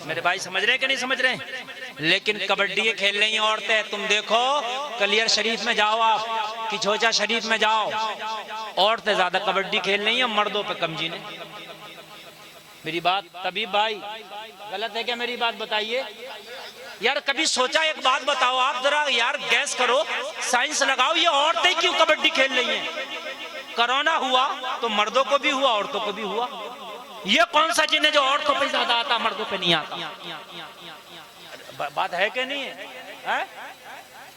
मेरे भाई समझ रहे हैं कि नहीं समझ रहे हैं? लेकिन कबड्डी खेल रही हैं औरतें। तुम देखो कलियर शरीफ में जाओ, आप किछोचा शरीफ में जाओ, औरतें ज्यादा कबड्डी खेल रही हैं, मर्दों पे कम जीने। मेरी बात तबीब भाई गलत है क्या? मेरी बात बताइए यार। कभी सोचा? एक बात बताओ आप जरा यार, गैस करो, साइंस लगाओ, ये औरतें क्यों कबड्डी खेल रही हैं? कोरोना हुआ तो मर्दों को भी हुआ, औरतों को भी हुआ। ये कौन सा जिन है जो औरतों पे ज्यादा आता, मर्दों पे नहीं आता? बात है कि नहीं है?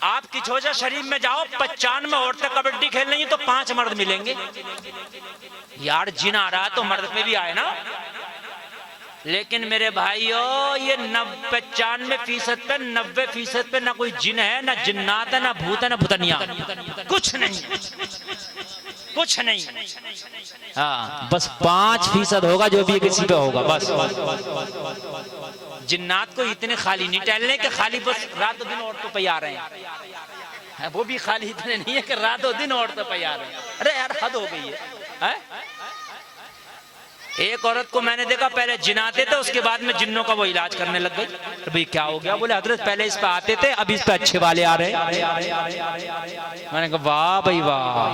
आप किछोजा शरीफ में जाओ, 95 औरतें कबड्डी खेल रही हैं तो 5 मर्द मिलेंगे। यार जिन आ रहा है तो मर्द पे भी आए ना। लेकिन मेरे भाइयों ये 95% पे 90% पे ना कोई जिन है, ना जिन्नात है, ना भूत है, ना भूतनिया, कुछ नहीं, कुछ नहीं। हाँ बस 5% होगा जो भी किसी पे होगा, बस। जिन्नात को इतने खाली नहीं टहलने के खाली बस रातों दिन औरतों पे आ रहे हैं। वो भी खाली इतने नहीं है कि रातों दिन औरतों पे आ रहे हैं। अरे यार हद हो गई है? एक औरत को मैंने देखा पहले जिनाते थे, उसके बाद में जिन्नों का वो इलाज करने लग गई। तो भाई क्या हो गया? बोले हजरत पहले इस पे आते थे, अब इस पे अच्छे वाले आ रहे हैं। मैंने कहा वाह भाई वाह,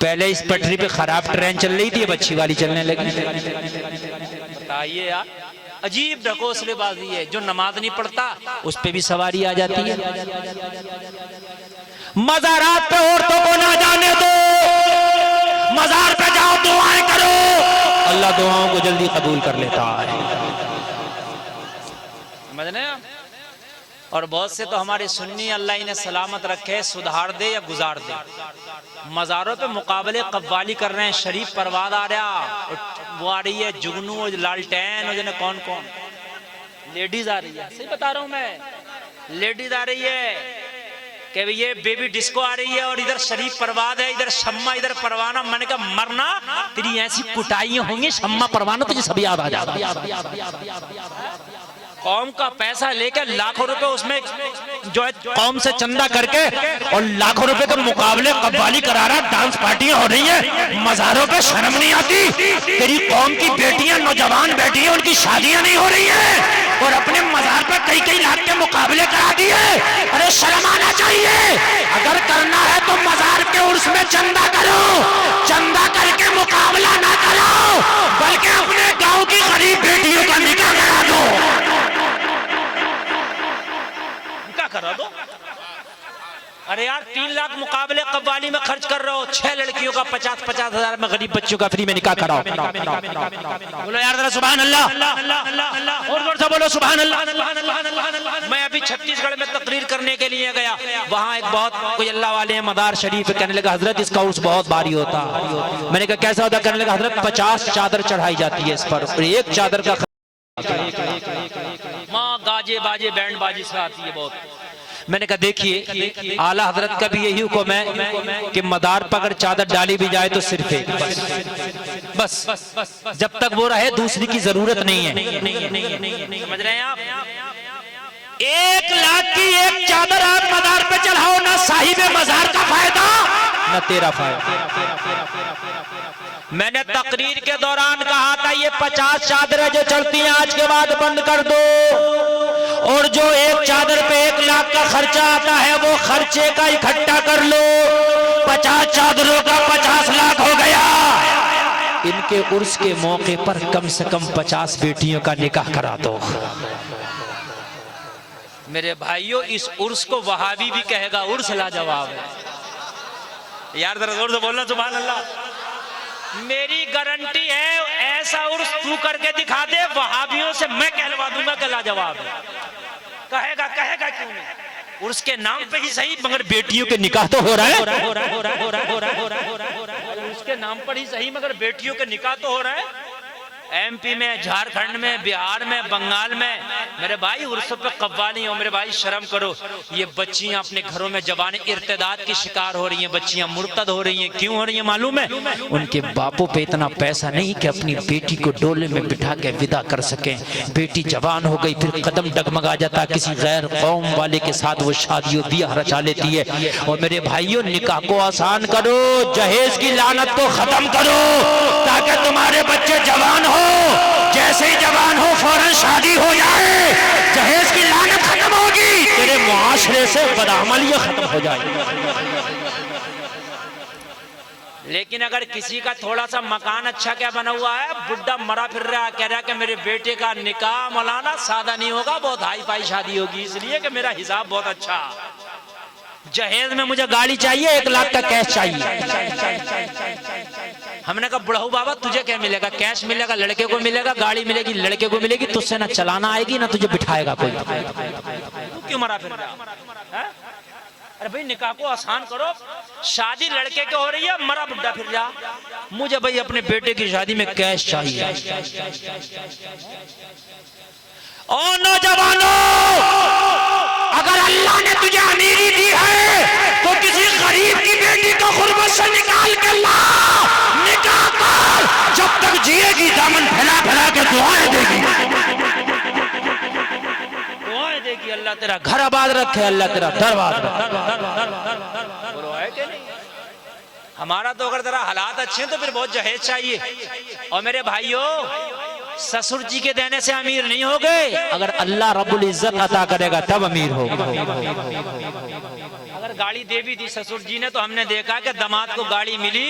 पहले इस पटरी पे खराब ट्रेन चल रही थी, अब अच्छी वाली चलने लगी। बताइए यार, अजीब ढकोसलेबाजी है। जो नमाज नहीं पढ़ता उस पे भी सवारी आ जाती है। मज़ारात पे औरतों को ना जाने दो, मज़ार पे जाओ, दुआएं करो, अल्लाह दुआओं को जल्दी कबूल कर लेता है। समझ रहे हैं? और बहुत से तो हमारे सुन्नी, अल्लाह इन्हें सलामत रखे, सुधार दे या गुजार दे, मज़ारों पे मुकाबले कव्वाली कर रहे हैं। शरीफ परवाद आ रहा, वो आ रही है जुगनू, लालटेन, जिन्हें कौन कौन लेडीज आ रही है। सही बता रहा हूं मैं, लेडीज आ रही है कि ये बेबी डिस्को आ रही है, और इधर शरीफ परवाद है, इधर शम्मा, इधर परवाना। मैंने कहा मरना तेरी ऐसी कुटाइयां होंगी, शम्मा परवाना तुझे सब याद आ जाता। कौम का पैसा लेकर लाखों रुपए उसमें जो है कौम से चंदा करके और लाखों रुपए के मुकाबले कव्वाली करा रहा, डांस पार्टियां हो रही हैं। मज़ारों पे शर्म नहीं आती? तेरी कौम की बेटियां नौजवान बैठी हैं, उनकी शादियां नहीं हो रही हैं, और अपने मज़ार पे कई लाख के मुकाबले करा दिए। अरे शर्म आना चाहिए। अगर करना है तो मज़ार के उर्स में चंदा करो, चंदा करके मुकाबला ना करो, बल्कि अपने गाँव की गरीब बेटियों का निकाह करा दो, करा दो। अरे यार 3 लाख मुकाबले कव्वाली में खर्च कर रहे हो, 6 लड़कियों का 50-50 हजार में गरीब बच्चों का फ्री में निकाह कराओ। बोलो यार जरा सुभान अल्लाह, और जोर से बोलो सुभान अल्लाह। मैं अभी छत्तीसगढ़ में तकरीर करने के लिए गया, वहाँ एक बहुत कोई अल्लाह वाले हैं मदार शरीफ, कहने लगा हजरत इसका उर्स बहुत भारी होता। मैंने कहा कैसा होता? कहने लगा हजरत 50 चादर चढ़ाई जाती है इस पर, एक चादर का माँ गाजे बाजे बैंड बाजी से आती है बहुत। मैंने कहा देखिए आला हजरत का भी यही हुक्म है कि मदार पर अगर चादर डाली भी जाए तो सिर्फ एक, बस जब तक वो रहे दूसरी की जरूरत नहीं है। समझ रहे हैं आप? 1 लाख की एक चादर आप मदार पे चढ़ाओ, ना साहिब मजार का फायदा ना तेरा फायदा। मैंने तकरीर के दौरान कहा था ये 50 चादरें जो चलती हैं आज के बाद बंद कर दो, और जो एक चादर पे 1 लाख का खर्चा आता है वो खर्चे का इकट्ठा कर लो। 50 चादरों का 50 लाख हो गया। इनके उर्स के मौके पर कम से कम 50 बेटियों का निकाह करा दो। मेरे भाइयों इस उर्स को वहाबी भी कहेगा उर्स लाजवाब है। यार जरा जोर से बोलना सुभान अल्लाह। मेरी गारंटी है ऐसा उर्स तू करके दिखा दे, वहाबियों से मैं कहलवा दूंगा कि लाजवाब है। कहेगा क्यों नहीं? उर्स के नाम पे ही सही मगर बेटियों के निकाह तो हो रहा है, उसके नाम पर ही सही मगर बेटियों के निकाह तो हो रहा है। एमपी में, झारखंड में, बिहार में, बंगाल में मेरे भाई उर्स पे कव्वाली हो। मेरे भाई शर्म करो। ये बच्चियां अपने घरों में जवानी इर्तिदाद की शिकार हो रही हैं, बच्चियां मुर्तद हो रही हैं। क्यों हो रही हैं मालूम है? उनके बापों पे इतना पैसा नहीं कि अपनी बेटी को डोले में बिठा के विदा कर सकें। बेटी जवान हो गई फिर कदम डगमगा जाता, किसी गैर कौम वाले के साथ वो शादियों बियाह रचा लेती है। और मेरे भाइयों निकाह को आसान करो, जहेज की लानत को खत्म करो, ताकि तुम्हारे बच्चे जवान हो जैसे ही जवान हो फौरन शादी हो जाए, जहेज की लानत खत्म होगी, तेरे मुआशरे से बदअमली खत्म हो जाएगी। लेकिन अगर किसी का थोड़ा सा मकान अच्छा क्या बना हुआ है, बुढ़ा मरा फिर रहा, कह रहा कि मेरे बेटे का निकाह मौलाना सादा नहीं होगा, बहुत हाई फाई शादी होगी, इसलिए कि मेरा हिसाब बहुत अच्छा, जहेज में मुझे गाड़ी चाहिए, 1 लाख का कैश चाहिए। हमने कहा बुढ़ऊ बाबा तुझे क्या मिलेगा, कैश मिलेगा, लड़के को मिलेगा, गाड़ी मिलेगी लड़के को मिलेगी, तुझसे ना चलाना आएगी ना तुझे बिठाएगा कोई। तू क्यों मरा फिर रहा? अरे भाई निकाह को आसान करो, शादी लड़के की हो रही है, मरा बुढ़ा फिर जा। मुझे भाई अपने बेटे की शादी में कैश चाहिए। और नौजवानों, अगर अल्लाह ने तुझे अमीरी दी है तो किसी गरीब की बेटी को गुर्बत से निकाल कर ला, निकाह कर, जब तक जिएगी दामन फैला फैला के दुआएं देगी, दुआएं देगी। अल्लाह तेरा घर आबाद रखे, अल्लाह तेरा दरबार है कि नहीं? हमारा तो अगर जरा हालात अच्छे हैं तो फिर बहुत जहेज चाहिए। और मेरे भाइयों, ससुर जी के देने से अमीर नहीं हो गए, अगर अल्लाह रब्बुल इज्जत अता करेगा तब अमीर होगा। अगर गाड़ी दे भी दी ससुर जी ने तो हमने देखा कि दामाद को गाड़ी मिली,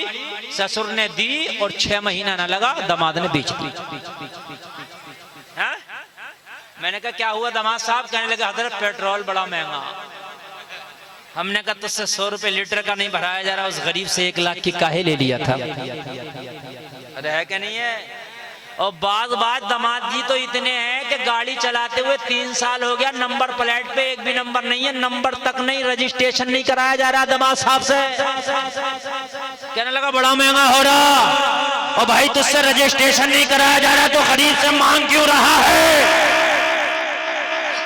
ससुर ने दी और 6 महीना ना लगा दामाद ने बेच दी। मैंने कहा क्या हुआ दामाद साहब? कहने लगे हजरत पेट्रोल बड़ा महंगा। हमने कहा तुझसे 100 रुपए लीटर का नहीं भराया जा रहा, उस गरीब से 1 लाख की काहे ले लिया था? अरे है कि नहीं है? और बात दामाद जी तो इतने हैं कि गाड़ी चलाते हुए 3 साल हो गया, नंबर प्लेट पे एक भी नंबर नहीं है, नंबर तक नहीं, रजिस्ट्रेशन नहीं कराया जा रहा दामाद साहब से। कहने लगा बड़ा महंगा हो रहा, और भाई तुझसे रजिस्ट्रेशन नहीं कराया जा रहा तो गरीब से मांग क्यों रहा है?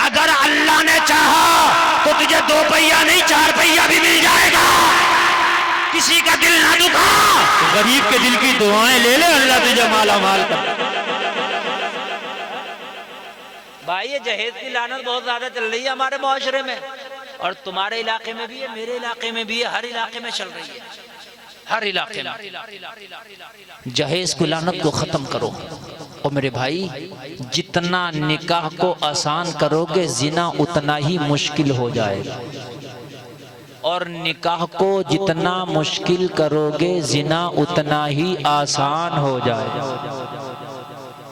अगर अल्लाह ने चाहा तो तुझे 2 पहिया नहीं 4 पहिया भी मिल जाएगा। किसी का दिल ना दुखा, गरीब के दिल की दुआएं ले ले, अल्लाह तुझे माला माल कर। भाई ये जहेज की लानत बहुत ज्यादा चल रही है हमारे मुआशरे में, और तुम्हारे इलाके में भी है, मेरे इलाके में भी है, हर इलाके में चल रही है, हर इलाके में। जहेज की लानत को खत्म करो। और मेरे भाई, जितना निकाह को आसान करोगे जिना उतना ही मुश्किल हो जाएगा, और निकाह को जितना मुश्किल करोगे जिना उतना ही आसान हो जाएगा।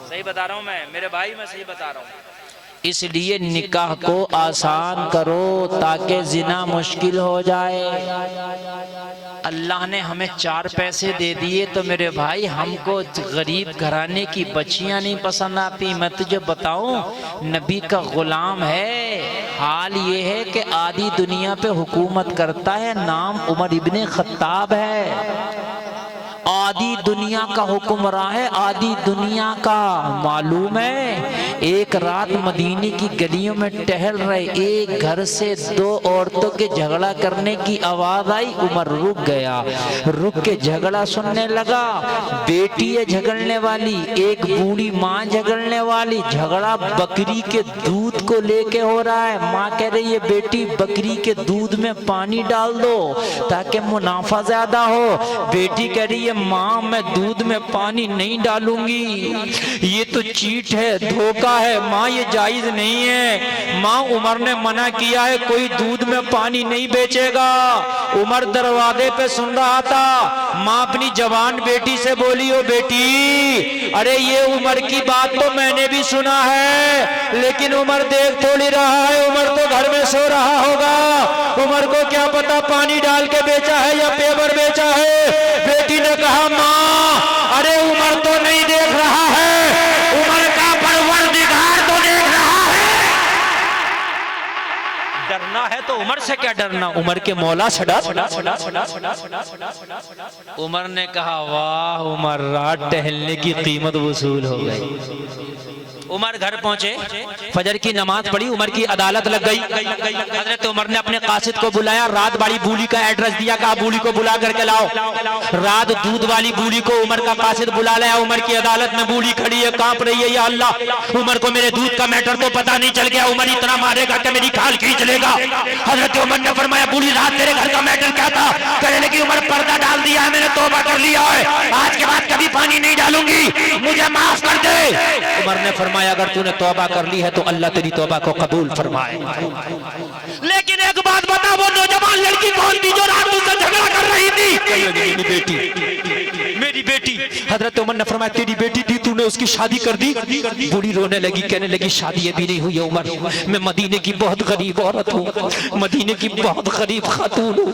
सही बता रहा हूं मेरे भाई, मैं सही बता रहा हूं। इसलिए निकाह को आसान करो ताकि जिना मुश्किल हो जाए। अल्लाह ने हमें 4 पैसे दे दिए तो मेरे भाई हमको गरीब घराने की बच्चियां नहीं पसंद आती। मैं तुझे बताऊं, नबी का गुलाम है, हाल ये है कि आधी दुनिया पे हुकूमत करता है, नाम उमर इब्ने खत्ताब है, आधी दुनिया का हुक्मरान है, आधी दुनिया का। मालूम है, एक रात मदीने की गलियों में टहल रहे, एक घर से 2 औरतों के झगड़ा करने की आवाज आई। उमर रुक गया, रुक के झगड़ा सुनने लगा। बेटी है झगड़ने वाली, एक बूढ़ी माँ झगड़ने वाली, झगड़ा बकरी के दूध को लेके हो रहा है। माँ कह रही है बेटी बकरी के दूध में पानी डाल दो ताकि मुनाफा ज्यादा हो। बेटी कह रही है माँ मैं दूध में पानी नहीं डालूंगी, ये तो चीट है, धोखा है माँ, ये जायज नहीं है। माँ उमर ने मना किया है, कोई दूध में पानी नहीं बेचेगा। उमर दरवाजे पे सुन रहा था। माँ अपनी जवान बेटी से बोली, ओ बेटी, अरे ये उमर की बात तो मैंने भी सुना है, लेकिन उमर देख थोड़ी रहा है, उमर तो घर में सो रहा होगा, उमर को क्या पता पानी डाल के बेचा है या पेवर बेचा है। बेटी ने कहा माँ, अरे उमर तो नहीं देख रहा है, उमर का परवरदिगार तो देख रहा है। डरना है तो उमर से क्या डरना, उमर के मौला से डर। उमर ने कहा वाह उमर, रात टहलने की कीमत वसूल हो गई। उमर घर पहुंचे, फजर की नमाज पढ़ी, उमर की अदालत लग गई। हजरत उमर ने अपने कासिद को बुलाया, रात वाली बूली का एड्रेस दिया, कहा बूली को बुला करके लाओ। रात दूध वाली बूली को उमर का कासिद बुला लाया। उमर की अदालत में बूली खड़ी है, कांप रही है, या अल्लाह उमर को मेरे दूध का मैटर तो पता नहीं चल गया, उमर इतना मारेगा कि मेरी खाल खींच लेगा। हजरत उमर ने फरमाया बूली रात तेरे घर का मैटर क्या था? कहने लगी उमर पर्दा डाल दिया है, मैंने तौबा कर लिया है, आज के बाद कभी पानी नहीं डालूंगी, मुझे माफ कर दे। उमर ने फरमाया अगर तूने तौबा कर ली है तो अल्लाह तेरी तौबा को कबूल फरमाए। लेकिन एक बात बता, वो नौजवान लड़की कौन थी जो रात मुझसे झगड़ा कर रही थी? मेरी बेटी, मेरी बेटी। हजरत उमर ने फरमाया तेरी बेटी थी, तूने उसकी शादी कर दी? बूढ़ी रोने लगी, कहने लगी शादी अभी नहीं हुई है उमर, मैं मदीने की बहुत गरीब औरत हूँ, मदीने की बहुत गरीब खातून हूँ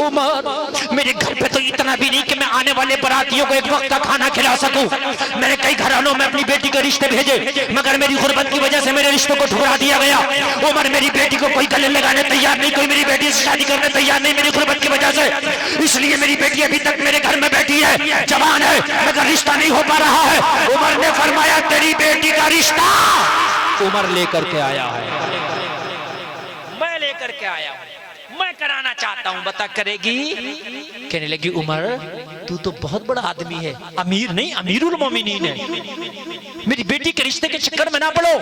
उमर, मेरे घर पे तो इतना भी नहीं कि मैं आने वाले बरातियों को एक वक्त का खाना खिला सकूं। मैंने कई घरानों में अपनी बेटी के रिश्ते भेजे, मगर मेरी गुर्बत की वजह से मेरे रिश्तों को ठुकरा दिया गया। उमर मेरी बेटी को कोई गले लगाने तैयार नहीं, कोई मेरी बेटी से शादी करने तैयार नहीं मेरी गुर्बत की वजह से, इसलिए मेरी बेटी अभी तक मेरे घर में बैठी है, जवान है, मगर रिश्ता नहीं हो पा रहा है। उमर ने फरमाया तेरी बेटी का रिश्ता उमर लेकर के आया है, मैं लेकर के आया हूं, मैं कराना चाहता हूं, बता करेगी? कहने लगी उमर तू तो बहुत बड़ा आदमी है, अमीर नहीं अमीरुल मोमिनीन है, मेरी बेटी के रिश्ते के चक्कर में ना पड़ो।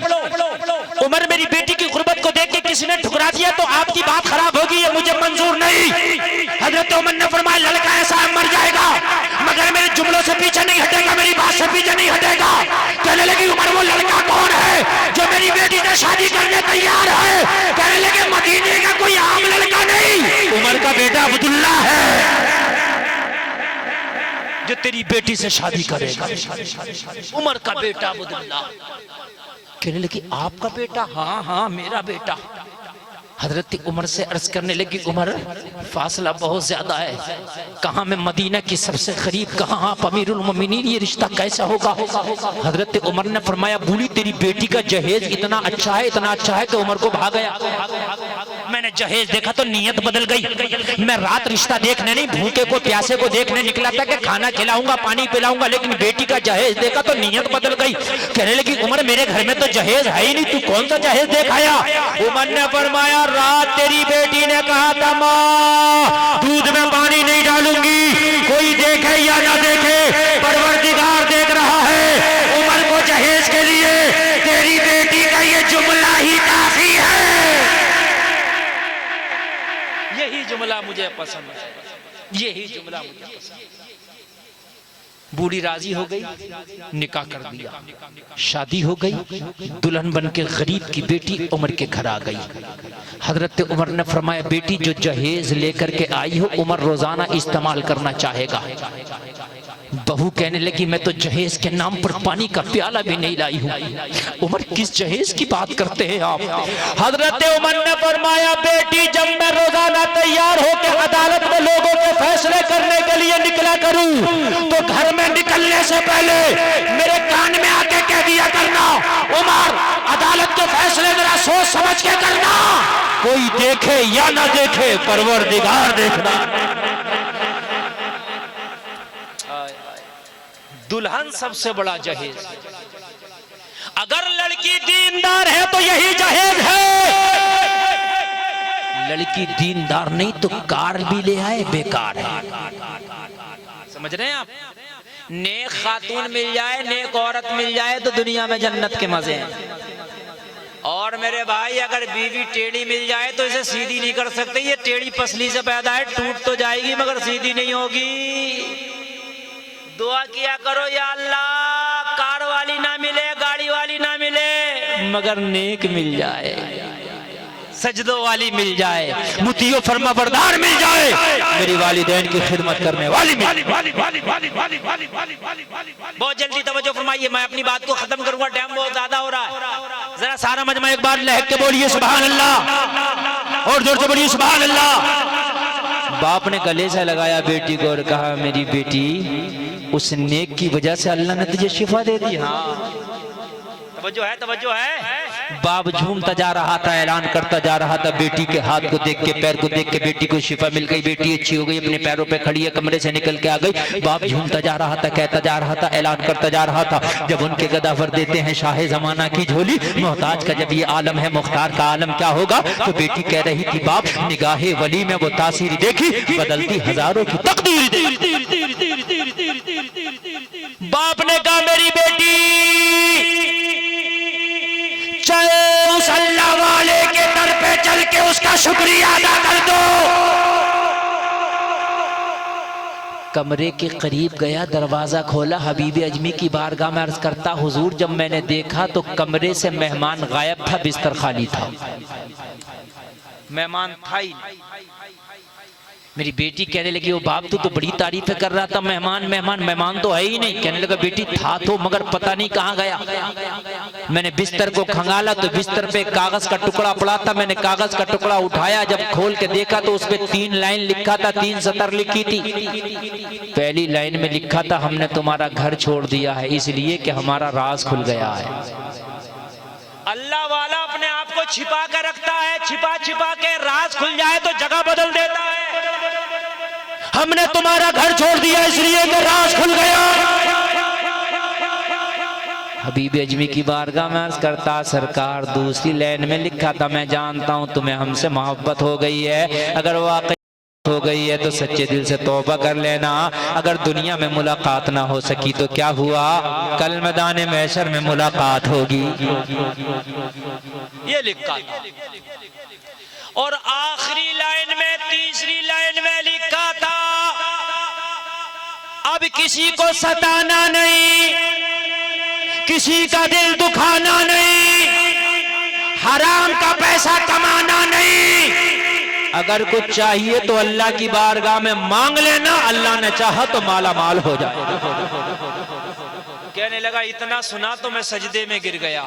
उमर मेरी बेटी की गुर्बत को देख के किसी ने ठुकरा दिया तो आपकी बात खराब होगी, ये मुझे मंजूर नहीं। हजरत उमर ने फरमाया लड़का ऐसा मर जाएगा मगर मेरे जुमलों से पीछे नहीं हटेगा, मेरी बात से पीछे नहीं हटेगा। कहने लगी उमर वो लड़का कौन है जो मेरी बेटी से शादी करने तैयार है? कहने लगे मदीने का कोई आम लड़का नहीं, उमर का बेटा अब्दुल्ला है जो तेरी बेटी से शादी करेगा। उमर का बेटा अब्दुल्ला। कहने लगी आपका बेटा? हाँ हाँ मेरा बेटा। हजरत उमर से अर्ज करने लगी उमर फासला बहुत ज्यादा है, कहाँ मैं मदीना की सबसे करीब, कहाँ आप अमीरुल मोमिनीन, ये रिश्ता कैसा होगा? हजरत उमर ने फरमाया बूढ़ी तेरी बेटी का जहेज इतना अच्छा है, इतना अच्छा है कि उमर को भाग गया। मैंने जहेज देखा तो नीयत बदल गई, मैं रात रिश्ता देखने नहीं भूखे को प्यासे को देखने निकला था कि खाना खिलाऊंगा पानी पिलाऊंगा, लेकिन बेटी का जहेज देखा तो नीयत बदल गई। कहने लगी उमर मेरे घर में तो जहेज है ही नहीं, तू कौन सा जहेज देखाया? उमर ने फरमाया रात तेरी बेटी ने कहा था माँ दूध में पानी नहीं डालूंगी, कोई देखे या ना देखे परवरदिगार देख रहा है। उमर को जहेज के लिए तेरी बेटी का ये जुमला ही काफी है। यही जुमला मुझे पसंद है, यही जुमला मुझे पसंद है। बूढ़ी राजी हो गई, निकाह कर दिया, शादी हो गई, दुल्हन बन के गरीब की बेटी उमर के घर आ गई। हजरत उमर ने फरमाया बेटी जो जहेज लेकर के आई हो उमर रोजाना इस्तेमाल करना चाहेगा। बहू कहने लगी मैं तो जहेज के नाम पर पानी का प्याला भी नहीं लाई हूँ। उमर किस जहेज की बात करते हैं आप? हजरत उमर ने फरमाया बेटी जब मैं रोजाना तैयार होकर अदालत में लोगों के फैसले करने के लिए निकला करूं तो घर में निकलने से पहले मेरे कान में आके कह दिया करना उमर अदालत के फैसले जरा सोच समझ के करना, कोई देखे या ना देखे परवरदिगार देखना। दुल्हन सबसे बड़ा जहेज, अगर लड़की दीनदार है तो यही जहेज है, लड़की दीनदार नहीं तो कार भी ले आए बेकार है। समझ रहे हैं आप? नेक खातून मिल जाए, नेक औरत मिल जाए तो दुनिया में जन्नत के मजे हैं। और मेरे भाई अगर बीवी टेढ़ी मिल जाए तो इसे सीधी नहीं कर सकते, ये टेढ़ी पसली से पैदा है, टूट तो जाएगी मगर सीधी नहीं होगी। दुआ किया करो या अल्लाह कार वाली ना मिले, गाड़ी वाली ना मिले, मगर नेक मिल जाए, सजदों वाली मिल जाए, मुतियो फरमा बरदार मिल जाए, मेरी वालिदैन की खिदमत करने वाली मिल जाए। बहुत जल्दी तवज्जो फरमाइए, मैं अपनी बात को खत्म करूंगा, टाइम बहुत ज्यादा हो रहा है। जरा सारा मजमा एक बार लहक के बोलिए सुभान अल्लाह, और जोर से बोलिए सुभान अल्लाह। बाप ने गले से लगाया बेटी को और कहा मेरी बेटी उस नेक की वजह से अल्लाह ने तुझे शिफा दे दी। हाँ तवज्जो है। बाप झूमता जा रहा था, ऐलान करता जा रहा था, बेटी के हाथ को देख के, पैर को देख के बेटी को शिफा मिल गई, बेटी अच्छी हो गई, अपने पैरों पे खड़ी है, कमरे से निकल के आ गई। बाप झूमता जा रहा था, कहता जा रहा था, ऐलान करता जा रहा था। जब उनके गदाफर देते हैं शाहे जमाना की झोली, मोहताज का जब ये आलम है, मुख्तार का आलम क्या होगा। तो बेटी कह रही थी, बाप निगाहे वली में वो तासीर देखी, बदलती हजारों की तकदीर देखी। बाप ने कहा, मेरी बेटी चल उस अल्लाह वाले के दर पे चल के उसका शुक्रिया अदा कर दो। कमरे के करीब गया, दरवाजा खोला, हबीब अजमी की बारगाह में अर्ज करता, हुजूर जब मैंने देखा तो कमरे से मेहमान गायब था, बिस्तर खाली था, मेहमान था ही। मेरी बेटी कहने लगी, वो बाप तू तो बड़ी तारीफें कर रहा था, मेहमान मेहमान मेहमान तो है ही नहीं। कहने लगा, बेटी था तो, मगर पता नहीं कहाँ गया। मैंने बिस्तर को खंगाला तो बिस्तर पे कागज का टुकड़ा पड़ा था, मैंने कागज का टुकड़ा उठाया, जब खोल के देखा तो उस पे 3 लाइन लिखा था, 3 सतर लिखी थी। पहली लाइन में लिखा था, हमने तुम्हारा घर छोड़ दिया है इसलिए कि हमारा राज खुल गया है। अल्लाह वाला अपने आप को छिपा कर रखता है, छिपा छिपा के राज खुल जाए तो जगह बदल देता है। हमने तुम्हारा घर छोड़ दिया इसलिए कि राज खुल गया। हबीब अजमी की बारगाह में अर्ज करता, सरकार दूसरी लाइन में लिखा था, मैं जानता हूं तुम्हें हमसे मोहब्बत हो गई है, अगर वाकई हो गई है तो सच्चे दिल से तौबा कर लेना। अगर दुनिया में मुलाकात ना हो सकी तो क्या हुआ, कल मैदान महशर में मुलाकात होगी। ये लिखा था। और आखिरी लाइन में, तीसरी लाइन में लिखा था, अब किसी को सताना नहीं, किसी का दिल दुखाना नहीं, हराम का पैसा कमाना नहीं। अगर कुछ चाहिए तो अल्लाह की बारगाह में मांग लेना, अल्लाह ने चाहा तो माला माल हो जाए। कहने लगा, इतना सुना तो मैं सजदे में गिर गया,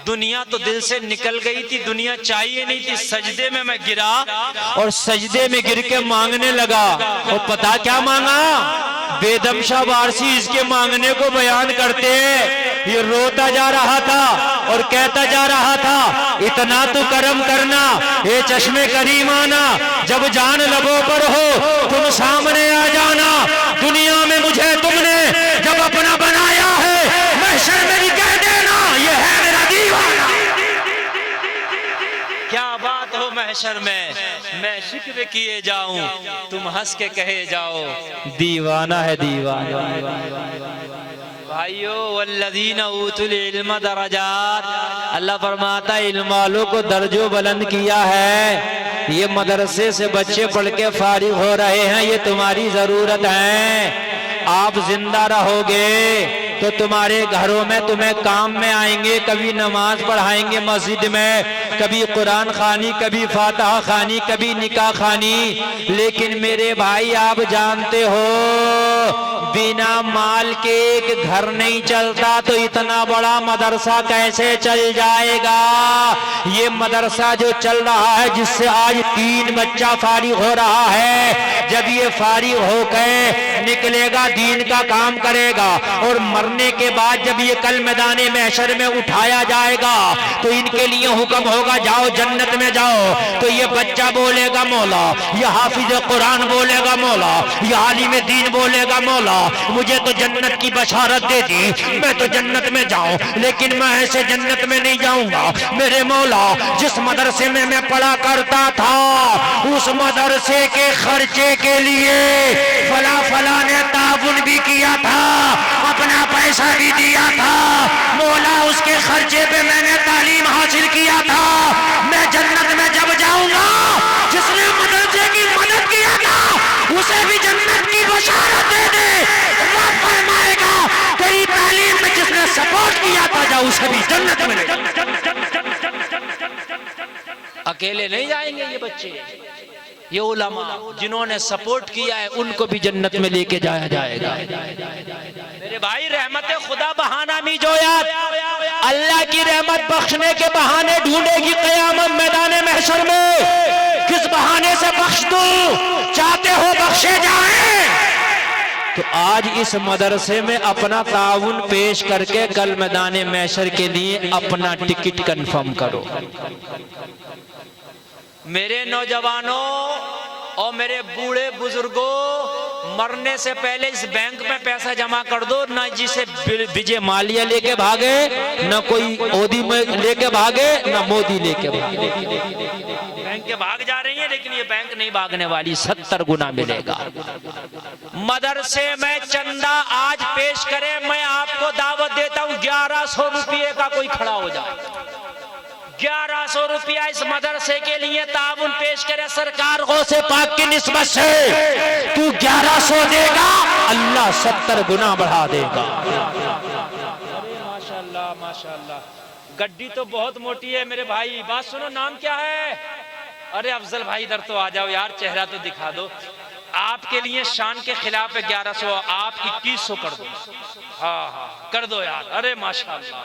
दुनिया तो दिल से निकल गई थी, दुनिया चाहिए नहीं थी, सजदे में मैं गिरा और सजदे में गिर के मांगने लगा। और पता क्या मांगा, बेदम शाह वारसी इसके मांगने को बयान करते हैं। ये रोता जा रहा था और कहता जा रहा था, इतना तो करम करना ये चश्मे करीम आना, जब जान लबों पर हो तुम सामने आ जाना। दुनिया में मुझे तुमने जब अपना बनाया है, महशर में भी कह देना ये है मेरा दीवाना। क्या बात हो महशर में, मैं शिक्र किए जाऊं, तुम हंस के कहे जाओ दीवाना है दीवाना। भाइयों, वल्लज़ीना ऊतुल इल्म दरजात, अल्लाह फरमाता है इल्म वालों को दर्जों बुलंद किया है। ये मदरसे से बच्चे पढ़ के फारिग हो रहे हैं, ये तुम्हारी जरूरत है। आप जिंदा रहोगे तो तुम्हारे घरों में तुम्हें काम में आएंगे, कभी नमाज पढ़ाएंगे मस्जिद में, कभी कुरान खानी, कभी फातिहा खानी, कभी निकाह खानी। लेकिन मेरे भाई आप जानते हो, बिना माल के एक घर नहीं चलता, तो इतना बड़ा मदरसा कैसे चल जाएगा। ये मदरसा जो चल रहा है, जिससे आज 3 बच्चा फारिग हो रहा है, जब ये फारिग होकर निकलेगा दीन का काम करेगा, और मरने के बाद जब ये कल मैदान महशर में उठाया जाएगा तो इनके लिए हुक्म होगा, जाओ जन्नत में जाओ। तो ये बच्चा बोलेगा मौला, ये हाफिज कुरान बोलेगा मौला, ये आलिम दीन बोलेगा मौला, मुझे तो जन्नत की बशारत दे दी, मैं तो जन्नत में जाऊं। लेकिन मैं ऐसे जन्नत में नहीं जाऊंगा मेरे मौला, जिस मदरसे में मैं पढ़ा करता था, उस मदरसे के खर्चे के लिए फला ने ताउन भी किया था, अपना पैसा भी दिया था मौला, उसके खर्चे पे मैंने तालीम हासिल किया था। मैं जन्नत में जब जाऊंगा, जिसने मदरसे की मदद किया था उसे भी जन्नत की बशारत दे दे। अल्लाह फरमाएगा, तेरी तालीम में जिसने सपोर्ट किया था, जा उसे भी जन्नत मिलेगा। अकेले नहीं जाएंगे ये बच्चे, ये उलमा जिन्होंने सपोर्ट किया है उनको भी जन्नत में लेके जाया जाएगा। मेरे भाई, रहमत खुदा बहाना मी जोयात, अल्लाह की रहमत बख्शने के बहाने ढूंढेगी क़यामत मैदान महशर में। किस बहाने से बख्श दूं, चाहते हो बख्शे जाए तो आज इस मदरसे में अपना ताउन पेश करके कल मैदान मैशर के लिए अपना टिकट कंफर्म करो। मेरे नौजवानों और मेरे बूढ़े बुजुर्गों, मरने से पहले इस बैंक में पैसा जमा कर दो, ना जिसे विजय माल्या लेके भागे, ना कोई ओदी में लेके भागे, ना मोदी लेके भागे। बैंक के भाग जा रही है, लेकिन ये बैंक नहीं भागने वाली, 70 गुना मिलेगा। मदरसे में चंदा आज पेश करे, मैं आपको दावत देता हूं 1100 रुपये का कोई खड़ा हो जाए। 1100 रुपया इस मदरसे के लिए ताउन पेश करे सरकार को से पाक की निस्बत से। तू 1100 देगा, अल्लाह 70 गुना बढ़ा देगा। माशाल्लाह माशाल्लाह। गड्डी तो बहुत मोटी है मेरे भाई। बात सुनो, नाम क्या है? अरे अफजल भाई इधर तो आ जाओ यार, चेहरा तो दिखा दो। आपके लिए शान के खिलाफ है 1100, आप 2100 कर दो। हाँ हाँ कर दो यार। अरे माशाल्लाह,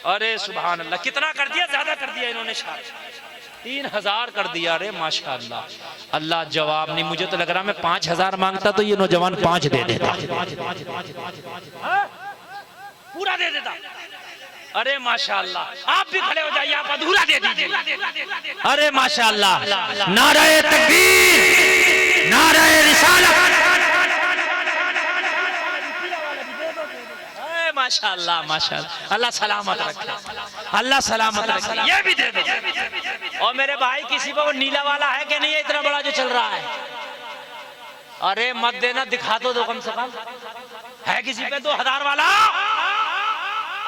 अरे सुभान अल्लाह। कितना कर दिया? ज्यादा कर दिया इन्होंने, 3000 कर दिया। अरे माशाल्लाह। अल्लाह जवाब नहीं। मुझे तो लग रहा मैं 5000 मांगता तो ये नौजवान 5 दे देता, पूरा दे देता। अरे माशाल्लाह। आप भी खड़े हो जाइए, आप अधूरा दे दीजिए। अरे माशाल्लाह। नारे तकबीर, नारे रिसालत। माशाल्लाह माशाल्लाह। अल्लाह सलामत रखे, अल्लाह सलामत रखे। ये भी दे दो। और मेरे भाई किसी को नीला वाला है कि नहीं है इतना बड़ा जो चल रहा है? अरे मत देना, दिखा दो कम से कम। है किसी पे 2000 वाला?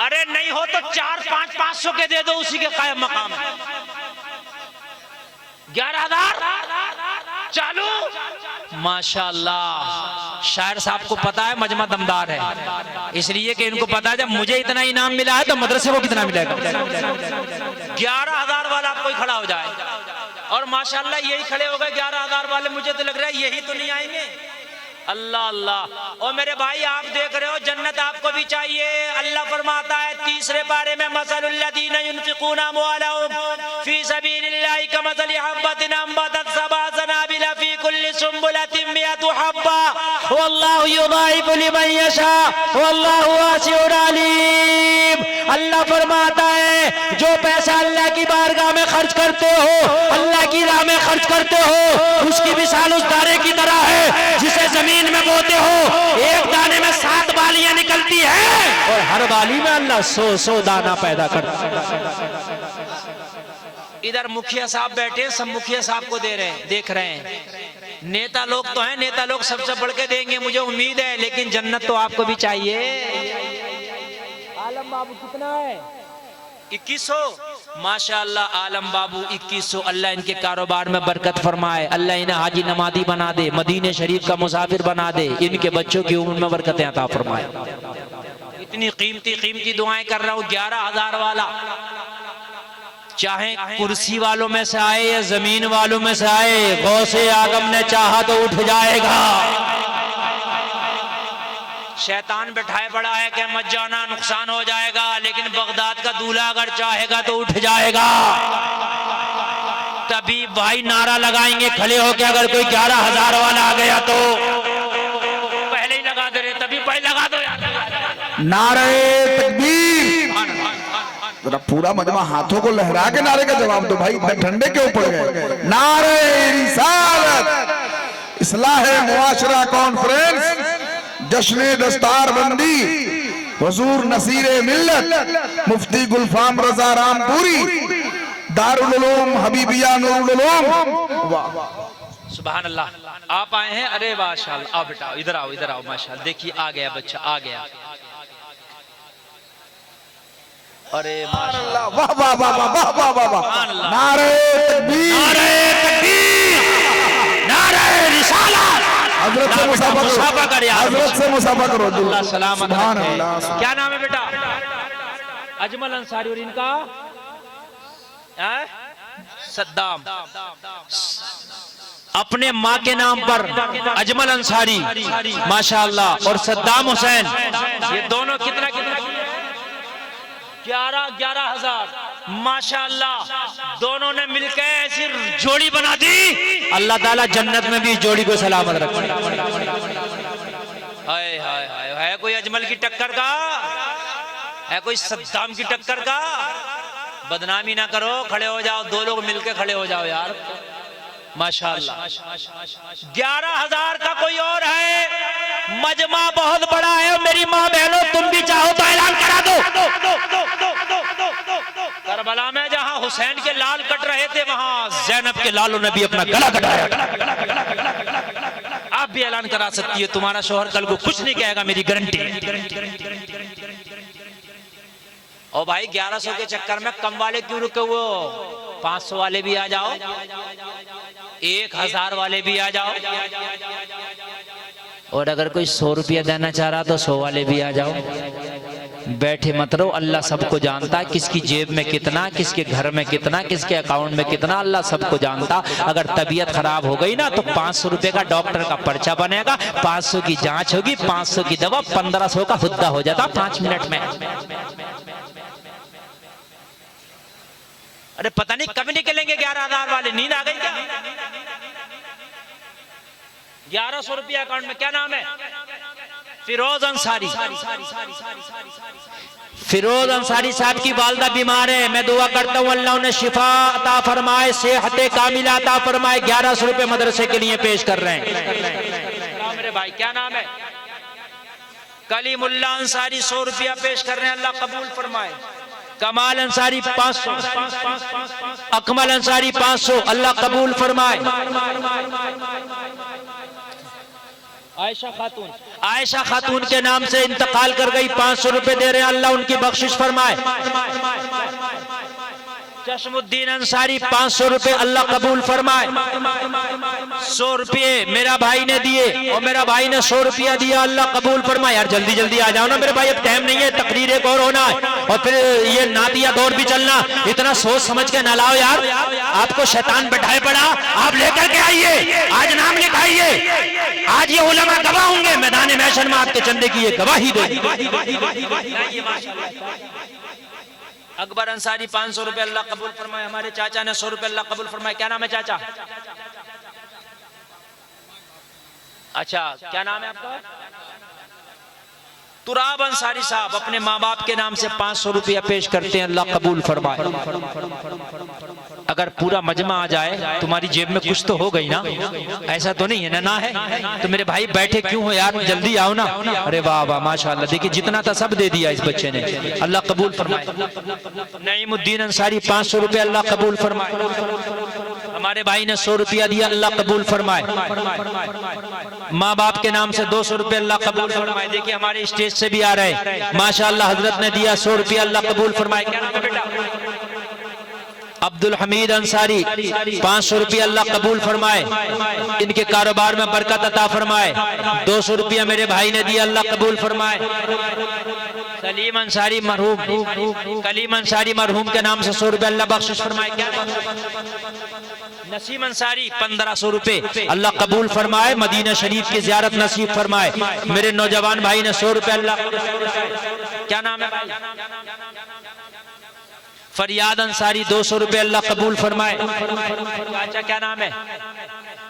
अरे नहीं हो तो 4 5 500 के दे दो, उसी के कायम मकाम। 11000 चालू। माशाल्लाह। शायर साहब को पता है मजमा दमदार है, इसलिए कि इनको पता है जब मुझे इतना इनाम मिला है तो मदरसे को कितना मिलेगा। 11000 वाला कोई खड़ा हो जाए। और माशाल्लाह यही खड़े हो गए 11000 वाले। मुझे तो लग रहा है यही तो नहीं आएंगे। अल्लाह अल्लाह। और मेरे भाई आप देख रहे हो, जन्नत आपको भी चाहिए। अल्लाह फरमाता है 3रे पारे में, मसलुल्लज़ीना युनफ़िक़ूना अम्वालहुम फ़ी सबीलिल्लाहि कमसली हब्बतिन अंबतत सबअ सनाबिला फ़ी कुल्ली सुंबुलतिन मिअतु हब्बा वल्लाहु युज़ाइफ़ु लिमन यशा वल्लाहु वासिउन अलीम। अल्लाह फरमाता है जो पैसा अल्लाह की बारगाह में खर्च करते हो, अल्लाह की राह में खर्च करते हो, उसकी मिसाल उस दाने की तरह है जिसे जमीन में बोते हो। एक दाने में 7 बालियां निकलती है और हर बाली में अल्लाह 100 दाना पैदा करता है। इधर मुखिया साहब बैठे, सब मुखिया साहब को दे रहे हैं, देख रहे हैं। नेता लोग तो हैं, नेता लोग सबसे बढ़ के देंगे मुझे उम्मीद है, लेकिन जन्नत तो आपको भी चाहिए। आलम बाबू कितना है? 2100। माशाअल्लाह आलम बाबू 2100। अल्लाह इनके कारोबार में बरकत फरमाए, अल्लाह इन्हें हाजी नमाजी बना दे, मदीने शरीफ का मुसाफिर बना दे, इनके बच्चों की उम्र में बरकतें अता फरमाए। इतनी कीमती दुआएं कर रहा हूँ। 11000 वाला चाहे कुर्सी वालों में से आए या जमीन वालों में से आए, गौसे आगम ने चाहा तो उठ जाएगा। शैतान बैठाए पड़ा है कि मत जाना, नुकसान हो जाएगा, लेकिन बगदाद का दूल्हा अगर चाहेगा तो उठ जाएगा। तभी भाई नारा लगाएंगे खड़े होके, अगर कोई 11000 वाला आ गया तो पहले ही लगा दे रहे, तभी पहले लगा दो यार। नारे तकबीर। जरा पूरा मजमा हाथों को लहरा के नारे का जवाब दो भाई, ठंडे के ऊपर गए। नारे रिसालत, इस्लाह मुआशरा कॉन्फ्रेंस, जश्न दस्तारबंदी, हुजूर नसीरे मिल्लत मुफ्ती गुलफाम रजा रामपुरी, दारुल उलूम हबीबिया नूरुल उलूम। वाह सुभान अल्लाह। आप आए हैं? अरे माशाअल्लाह। आओ बेटा, इधर आओ, इधर आओ। माशाअल्लाह, देखिए आ गया बच्चा, आ गया। अरे माशाअल्लाह, वाह वाह वाह वाह वाह वाह वाह। नारे तकबीर, नारे तकबीर, नारे रिसालत। हजरत से मुसाफा करो, हजरत से मुसाफा करो। अल्लाह सलामत रखे। अल्लाह। क्या नाम है बेटा? अजमल अंसारी। और इनका सद्दाम। अपने माँ के नाम पर अजमल अंसारी माशाअल्लाह, और सद्दाम हुसैन, ये दोनों कितना 11,000 माशाअल्लाह। दोनों ने मिलकर ऐसी जोड़ी बना दी। अल्लाह ताला जन्नत में भी इस जोड़ी को सलामत रखे। अजमल की टक्कर का है, कोई सद्दाम की टक्कर का। बदनामी ना करो, खड़े हो जाओ, दो लोग मिलके खड़े हो जाओ यार, माशाअल्लाह। 11,000 का कोई और है, मजमा बहुत बड़ा है। मेरी माँ बहनों, तुम भी चाहो तो ऐलान करा दो। करबला में जहां हुसैन के लाल कट रहे थे, वहां ज़ैनब के लालों ने भी अपना गला कटाया। आप भी ऐलान करा सकती है, तुम्हारा शोहर कल को कुछ नहीं कहेगा, मेरी गारंटी। और भाई 1100 के चक्कर में कम वाले क्यों रुके हुए हो? 500 वाले भी आ जाओ, 1000 वाले भी आ जाओ, और अगर कोई 100 रुपया देना चाह रहा तो 100 वाले भी आ जाओ। बैठे मत रहो, अल्लाह सबको जानता है, किसकी जेब में कितना, किसके घर में कितना, किसके अकाउंट में कितना, अल्लाह सबको जानता। अगर तबीयत खराब हो गई ना तो 500 रुपए का डॉक्टर का पर्चा बनेगा, 500 की जांच होगी, 500 की दवा, 1500 का हुद्दा हो जाता 5 मिनट में। अरे पता नहीं कब निकलेंगे 11,000 वाले, नींद आ गई क्या? 1100 रुपया अकाउंट में। क्या नाम है? फिरोज अंसारी। फिरोज अंसारी साहब की वालदा बीमार है। मैं दुआ करता हूँ अल्लाह उन्हें शिफा अता फरमाए, सेहत कामिला अता फरमाए। 1100 रुपए मदरसे के लिए पेश कर रहे हैं मेरे भाई। क्या नाम है? कलीमुल्लाह अंसारी 100 रुपया पेश कर रहे हैं, अल्लाह कबूल फरमाए। कमाल अंसारी 500, अकमल अंसारी 500, अल्लाह कबूल फरमाए। आयशा खातून के नाम से इंतकाल कर गई, 500 रुपए दे रहे हैं, अल्लाह उनकी बख्शिश फरमाए। चश्मुद्दीन अंसारी 500 रुपए, अल्लाह कबूल फरमाए। 100 रुपये मेरा भाई ने दिए और मेरा भाई ने 100 रुपया दिया, अल्लाह कबूल फरमाए। यार जल्दी जल्दी आ जाओ ना मेरे भाई, अब टाइम नहीं है, तकरीर एक और होना है और फिर ये नातिया दौर भी चलना। इतना सोच समझ के ना लाओ यार, आपको शैतान बैठाए पड़ा, आप लेकर के आइए, आज नाम लिखाइए। आज ये उलमा गवाह होंगे, मैदान महशर में आपके चंदे की ये गवाही देगी। अकबर अंसारी 500 रुपए, अल्लाह कबूल फरमाए। हमारे चाचा ने 100 रुपए, अल्लाह कबूल फरमाए। क्या नाम है चाचा? अच्छा, क्या नाम है आपका? तुराब अंसारी साहब अपने माँ बाप के नाम से 500 रुपया पेश करते हैं, अल्लाह कबूल फरमाए। अगर पूरा मजमा आ जाए, तुम्हारी जेब में कुछ तो हो गई ना, ऐसा तो नहीं है ना? है तो मेरे भाई बैठे क्यों हो यार, जल्दी आओ ना। अरे वाह वाह माशाअल्लाह, देखिए जितना था सब दे दिया इस बच्चे ने, अल्लाह कबूल फरमाए। नईमुद्दीन अंसारी 500 रुपया, अल्लाह कबूल फरमाए। हमारे भाई ने 100 रुपया दिया, अल्लाह कबूल फरमाए। माँ बाप के नाम से 200 रुपये, अल्लाह कबूल फरमाए। देखिए हमारे स्टेज से भी आ रहे, माशाअल्लाह हजरत ने दिया 100 रुपया, अल्लाह कबूल फरमाए। क्या नाम है बेटा? अब्दुल हमीद अंसारी 500 रुपया, अल्लाह कबूल फरमाए। इनके कारोबार में बरकत अता फरमाए। 200 रुपया मेरे भाई ने दिया, अल्लाह कबूल फरमाए। सलीम अंसारी मरहूम, कलीम अंसारी मरहूम के नाम से 100 रुपया, अल्लाह बख्शिश फरमाए। क्या नसीम अंसारी 1500 रुपए, अल्लाह कबूल फरमाए। मदीना शरीफ की ज़ियारत नसीब फरमाए। मेरे नौजवान भाई ने 100 रुपया, अल्लाह। क्या नाम है भाई? फरियाद अंसारी 200 रुपये, अल्लाह कबूल फरमाए। चाचा क्या नाम है?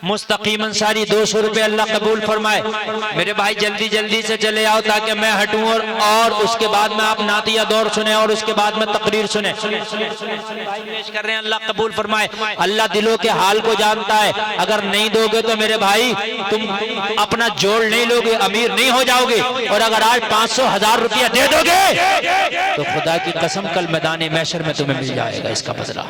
मुस्तकीम अंसारी 200 रुपये, अल्लाह कबूल फरमाए। मेरे भाई जल्दी जल्दी से चले आओ ताकि मैं हटूं और उसके बाद में आप नातिया दौर सुने और उसके बाद में तकरीर सुने। पेश कर रहे हैं, अल्लाह कबूल फरमाए। अल्लाह दिलों के हाल को जानता है, अगर नहीं दोगे तो मेरे भाई तुम अपना जोड़ नहीं लोगे, अमीर नहीं हो जाओगे। और अगर आज 500,000 रुपया दे दोगे तो खुदा की कसम कल मैदान महशर में तुम्हें मिल जाएगा इसका बदला।